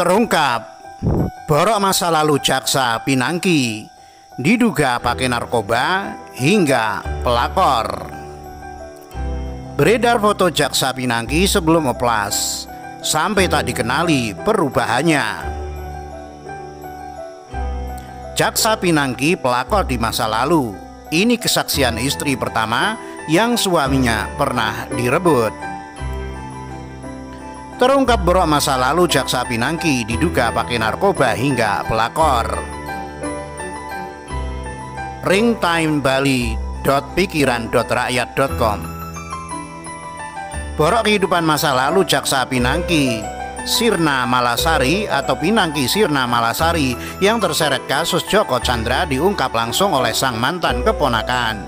Terungkap, borok masa lalu jaksa Pinangki diduga pakai narkoba hingga pelakor. Beredar foto jaksa Pinangki sebelum oplas, sampai tak dikenali perubahannya. Jaksa Pinangki pelakor di masa lalu. Ini kesaksian istri pertama yang suaminya pernah direbut. Terungkap borok masa lalu jaksa Pinangki diduga pakai narkoba hingga pelakor. ringtimebali.pikiran.rakyat.com. Borok kehidupan masa lalu jaksa Pinangki Sirna Malasari atau Pinangki Sirna Malasari yang terseret kasus Joko Chandra diungkap langsung oleh sang mantan keponakan.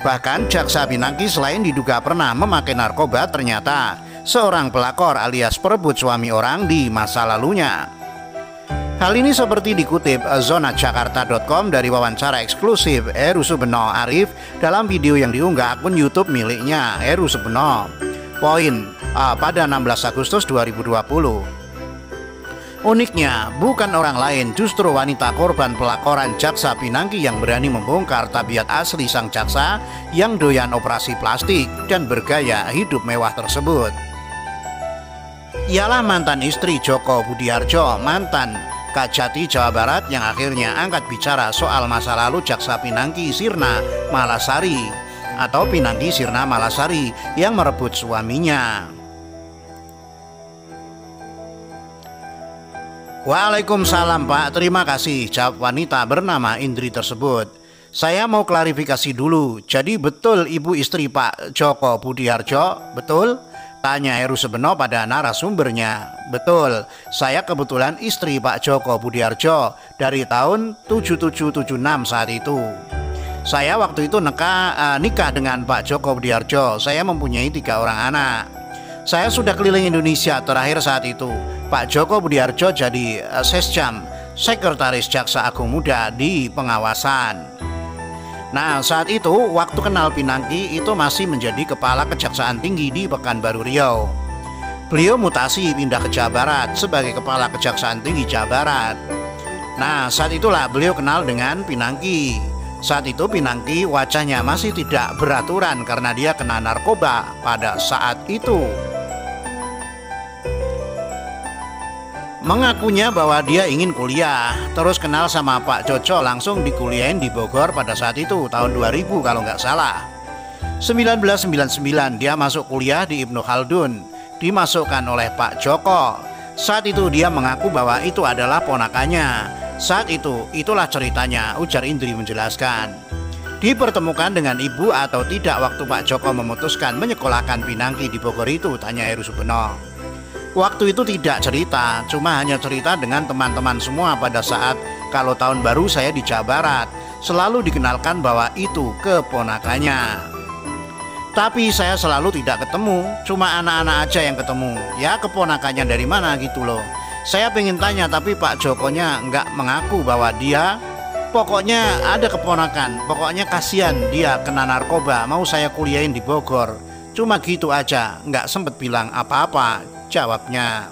Bahkan jaksa Pinangki selain diduga pernah memakai narkoba, ternyata seorang pelakor alias perebut suami orang di masa lalunya. Hal ini seperti dikutip zonajakarta.com dari wawancara eksklusif Heru Subeno Arif dalam video yang diunggah akun YouTube miliknya Heru Subeno pada 16 Agustus 2020. Uniknya, bukan orang lain, justru wanita korban pelakoran jaksa Pinangki yang berani membongkar tabiat asli sang jaksa yang doyan operasi plastik dan bergaya hidup mewah tersebut. Ialah mantan istri Joko Budiarjo, mantan Kajati Jawa Barat, yang akhirnya angkat bicara soal masa lalu jaksa Pinangki Sirna Malasari atau Pinangki Sirna Malasari yang merebut suaminya. Waalaikumsalam Pak, terima kasih, jawab wanita bernama Indri tersebut. Saya mau klarifikasi dulu, jadi betul ibu istri Pak Joko Budiarjo, betul? Tanya Heru Subeno pada narasumbernya. Betul, saya kebetulan istri Pak Joko Budiarjo dari tahun 7776 saat itu. Saya waktu itu nikah dengan Pak Joko Budiarjo. Saya mempunyai 3 orang anak. Saya sudah keliling Indonesia. Terakhir saat itu Pak Joko Budiarjo jadi Sesjam, Sekretaris Jaksa Agung Muda di pengawasan. Nah, saat itu waktu kenal Pinangki itu masih menjadi Kepala Kejaksaan Tinggi di Pekanbaru Riau. Beliau mutasi pindah ke Jawa Barat sebagai Kepala Kejaksaan Tinggi Jawa Barat. Nah, saat itulah beliau kenal dengan Pinangki. Saat itu Pinangki wajahnya masih tidak beraturan karena dia kena narkoba pada saat itu. Mengakunya bahwa dia ingin kuliah, terus kenal sama Pak Jojo, langsung dikuliahin di Bogor pada saat itu, tahun 2000 kalau nggak salah. 1999 dia masuk kuliah di Ibnu Khaldun, dimasukkan oleh Pak Joko. Saat itu dia mengaku bahwa itu adalah ponakannya. Saat itu, itulah ceritanya, ujar Indri menjelaskan. Dipertemukan dengan ibu atau tidak waktu Pak Joko memutuskan menyekolahkan Pinangki di Bogor itu, tanya Heru Subeno. Waktu itu tidak cerita, cuma hanya cerita dengan teman-teman semua pada saat kalau tahun baru saya di Jawa Barat. Selalu dikenalkan bahwa itu keponakannya. Tapi saya selalu tidak ketemu, cuma anak-anak aja yang ketemu. Ya keponakannya dari mana gitu loh. Saya pengen tanya tapi Pak Jokonya nggak mengaku bahwa dia pokoknya ada keponakan. Pokoknya kasihan dia kena narkoba, mau saya kuliahin di Bogor. Cuma gitu aja, nggak sempet bilang apa-apa, jawabnya.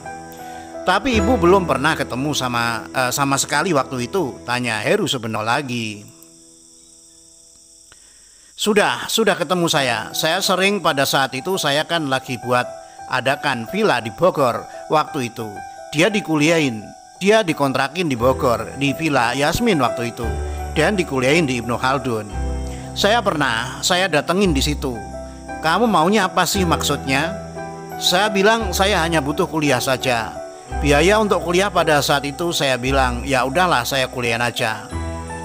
Tapi ibu belum pernah ketemu sama sekali waktu itu, tanya Heru Subeno lagi. Sudah ketemu saya. Saya sering pada saat itu saya kan lagi buat adakan villa di Bogor waktu itu. Dia dikuliahin, dia dikontrakin di Bogor di Villa Yasmin waktu itu dan dikuliahin di Ibnu Khaldun. Saya datengin di situ. Kamu maunya apa sih maksudnya? Saya bilang saya hanya butuh kuliah saja. Biaya untuk kuliah pada saat itu saya bilang ya udahlah saya kuliah aja.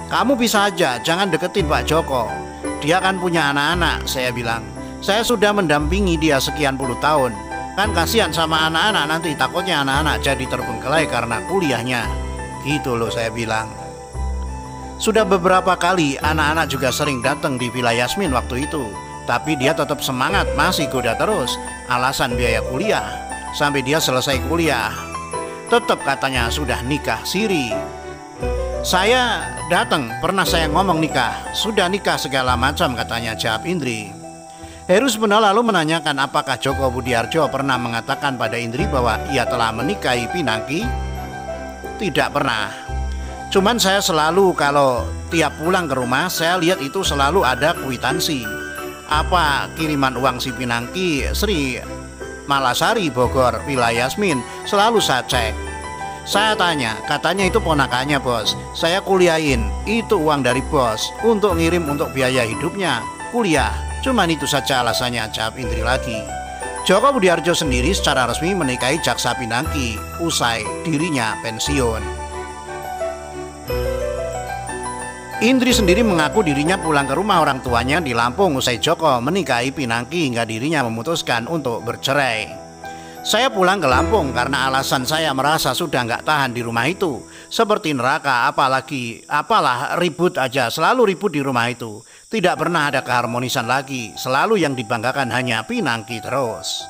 Kamu bisa aja, jangan deketin Pak Joko. Dia kan punya anak-anak, saya bilang. Saya sudah mendampingi dia sekian puluh tahun. Kan kasihan sama anak-anak, nanti takutnya anak-anak jadi terbengkelai karena kuliahnya. Gitu loh saya bilang. Sudah beberapa kali anak-anak juga sering datang di Villa Yasmin waktu itu. Tapi dia tetap semangat, masih goda terus. Alasan biaya kuliah. Sampai dia selesai kuliah, tetap katanya sudah nikah siri. Saya datang, pernah saya ngomong nikah. Sudah nikah segala macam katanya, jawab Indri. Heru Subeno lalu menanyakan apakah Joko Budiarjo pernah mengatakan pada Indri bahwa ia telah menikahi Pinangki. Tidak pernah. Cuman saya selalu kalau tiap pulang ke rumah saya lihat itu selalu ada kwitansi. Apa kiriman uang si Pinangki Sri Malasari Bogor Villa Yasmin, selalu saya cek. Saya tanya, katanya itu ponakannya bos. Saya kuliahin, itu uang dari bos untuk ngirim untuk biaya hidupnya kuliah. Cuman itu saja alasannya, jawab Indri lagi. Joko Budiarjo sendiri secara resmi menikahi Jaksa Pinangki usai dirinya pensiun. Indri sendiri mengaku dirinya pulang ke rumah orang tuanya di Lampung usai Joko menikahi Pinangki hingga dirinya memutuskan untuk bercerai. Saya pulang ke Lampung karena alasan saya merasa sudah nggak tahan di rumah itu. Seperti neraka, apalah ribut aja, selalu ribut di rumah itu. Tidak pernah ada keharmonisan lagi, selalu yang dibanggakan hanya Pinangki terus.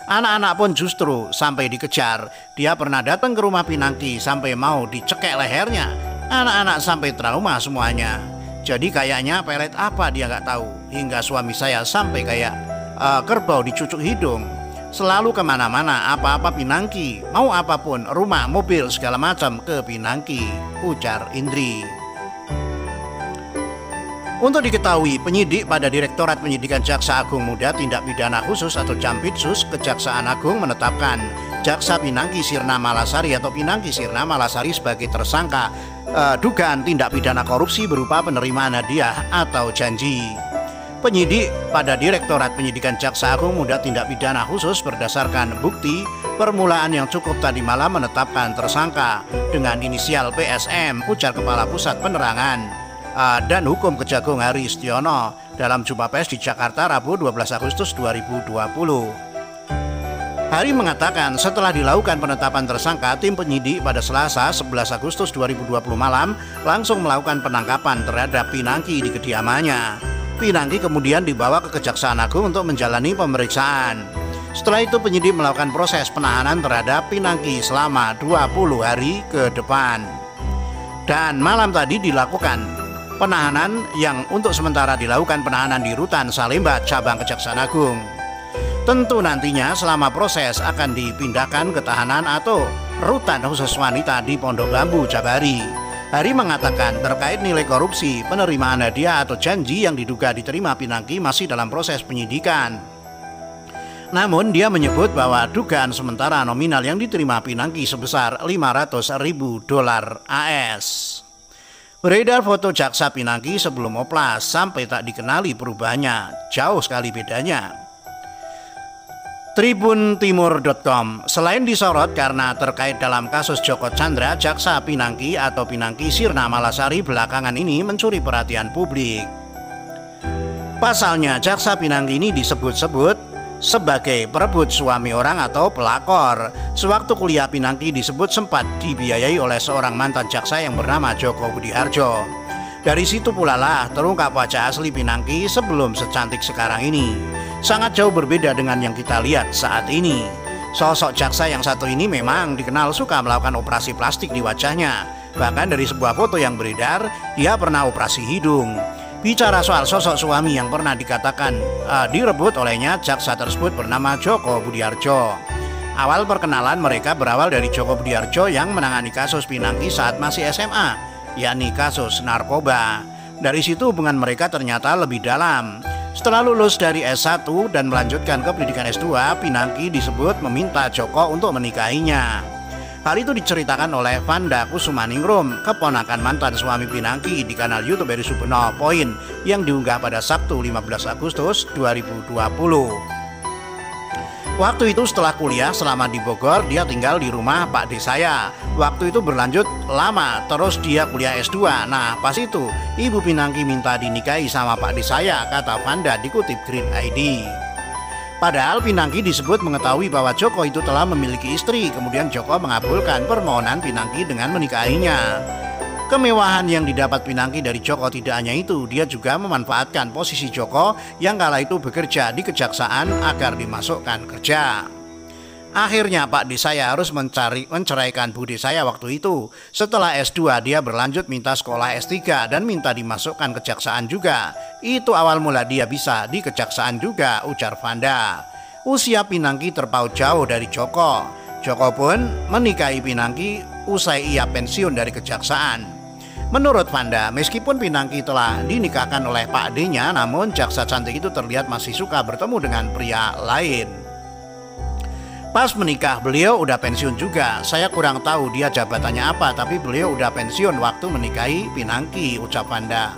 Anak-anak pun justru sampai dikejar. Dia pernah datang ke rumah Pinangki sampai mau dicekek lehernya. Anak-anak sampai trauma semuanya. Jadi kayaknya pelet apa dia nggak tahu. Hingga suami saya sampai kayak kerbau dicucuk hidung. Selalu kemana-mana apa-apa Pinangki. Mau apapun, rumah, mobil, segala macam ke Pinangki, ujar Indri. Untuk diketahui, penyidik pada Direktorat Penyidikan Jaksa Agung Muda Tindak Pidana Khusus atau Jampitsus Kejaksaan Agung menetapkan Jaksa Pinangki Sirna Malasari atau Pinangki Sirna Malasari sebagai tersangka dugaan tindak pidana korupsi berupa penerimaan hadiah atau janji. Penyidik pada Direktorat Penyidikan Jaksa Agung Muda Tindak Pidana Khusus berdasarkan bukti permulaan yang cukup tadi malam menetapkan tersangka dengan inisial PSM, ujar Kepala Pusat Penerangan dan Hukum Kejagung Hari Istiono dalam jumpa pers di Jakarta Rabu 12 Agustus 2020. Hari mengatakan setelah dilakukan penetapan tersangka, tim penyidik pada Selasa 11 Agustus 2020 malam langsung melakukan penangkapan terhadap Pinangki di kediamannya. Pinangki kemudian dibawa ke Kejaksaan Agung untuk menjalani pemeriksaan. Setelah itu penyidik melakukan proses penahanan terhadap Pinangki selama 20 hari ke depan. Dan malam tadi dilakukan penahanan yang untuk sementara dilakukan penahanan di Rutan Salemba Cabang Kejaksaan Agung. Tentu nantinya selama proses akan dipindahkan ke tahanan atau rutan khusus wanita di Pondok Bambu, Jabari. Hari mengatakan terkait nilai korupsi, penerimaan hadiah atau janji yang diduga diterima Pinangki masih dalam proses penyidikan. Namun dia menyebut bahwa dugaan sementara nominal yang diterima Pinangki sebesar $500.000 AS. Beredar foto jaksa Pinangki sebelum oplas sampai tak dikenali perubahannya, jauh sekali bedanya. Tribuntimur.com, selain disorot karena terkait dalam kasus Joko Chandra, Jaksa Pinangki atau Pinangki Sirna Malasari belakangan ini mencuri perhatian publik. Pasalnya, Jaksa Pinangki ini disebut-sebut sebagai perebut suami orang atau pelakor. Sewaktu kuliah Pinangki disebut sempat dibiayai oleh seorang mantan jaksa yang bernama Joko Budiarjo. Dari situ pula lah terungkap wajah asli Pinangki sebelum secantik sekarang ini. Sangat jauh berbeda dengan yang kita lihat saat ini. Sosok jaksa yang satu ini memang dikenal suka melakukan operasi plastik di wajahnya. Bahkan dari sebuah foto yang beredar, dia pernah operasi hidung. Bicara soal sosok suami yang pernah dikatakan direbut olehnya, jaksa tersebut bernama Joko Budiarjo. Awal perkenalan mereka berawal dari Joko Budiarjo yang menangani kasus Pinangki saat masih SMA, yakni kasus narkoba. Dari situ hubungan mereka ternyata lebih dalam. Setelah lulus dari S1 dan melanjutkan ke pendidikan S2, Pinangki disebut meminta Joko untuk menikahinya. Hal itu diceritakan oleh Vanda Kusumaningrum, keponakan mantan suami Pinangki di kanal YouTube Eri Subono Point yang diunggah pada Sabtu 15 Agustus 2020. Waktu itu setelah kuliah selama di Bogor, dia tinggal di rumah Pak D saya. Waktu itu berlanjut lama, terus dia kuliah S2. Nah, pas itu Ibu Pinangki minta dinikahi sama Pak D saya, kata Vanda dikutip Green ID. Padahal Pinangki disebut mengetahui bahwa Joko itu telah memiliki istri. Kemudian Joko mengabulkan permohonan Pinangki dengan menikahinya. Kemewahan yang didapat Pinangki dari Joko tidak hanya itu, dia juga memanfaatkan posisi Joko yang kala itu bekerja di kejaksaan agar dimasukkan kerja. Akhirnya Pak D saya harus menceraikan Bu D saya waktu itu. Setelah S2 dia berlanjut minta sekolah S3 dan minta dimasukkan kejaksaan juga. Itu awal mula dia bisa di kejaksaan juga, ujar Vanda. Usia Pinangki terpaut jauh dari Joko. Joko pun menikahi Pinangki usai ia pensiun dari kejaksaan. Menurut Vanda, meskipun Pinangki telah dinikahkan oleh Pak D-nya, namun jaksa cantik itu terlihat masih suka bertemu dengan pria lain. Pas menikah beliau udah pensiun juga. Saya kurang tahu dia jabatannya apa, tapi beliau udah pensiun waktu menikahi Pinangki, ucap Vanda.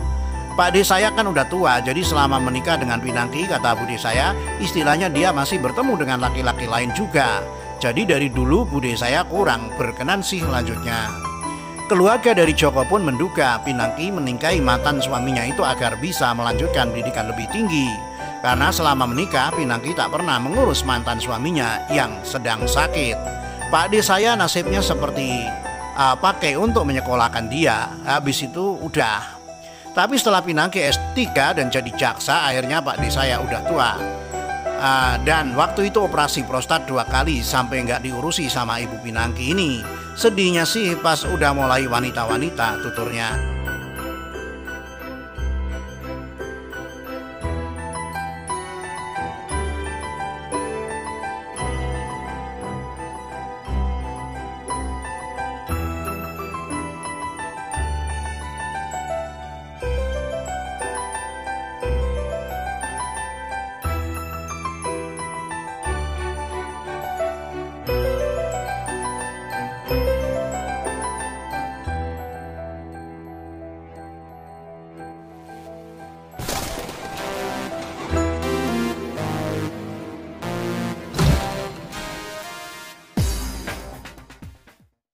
Pak D saya kan udah tua, jadi selama menikah dengan Pinangki, kata Bude saya, istilahnya dia masih bertemu dengan laki-laki lain juga. Jadi dari dulu Bude saya kurang berkenan sih, lanjutnya. Keluarga dari Joko pun menduga Pinangki menikahi mantan suaminya itu agar bisa melanjutkan pendidikan lebih tinggi. Karena selama menikah Pinangki tak pernah mengurus mantan suaminya yang sedang sakit. Pak D saya nasibnya seperti pakai untuk menyekolahkan dia. Habis itu udah. Tapi setelah Pinangki S3 dan jadi jaksa, akhirnya Pak D saya udah tua. Dan waktu itu operasi prostat 2 kali sampai nggak diurusi sama Ibu Pinangki ini. Sedihnya sih pas udah mulai wanita-wanita, tuturnya.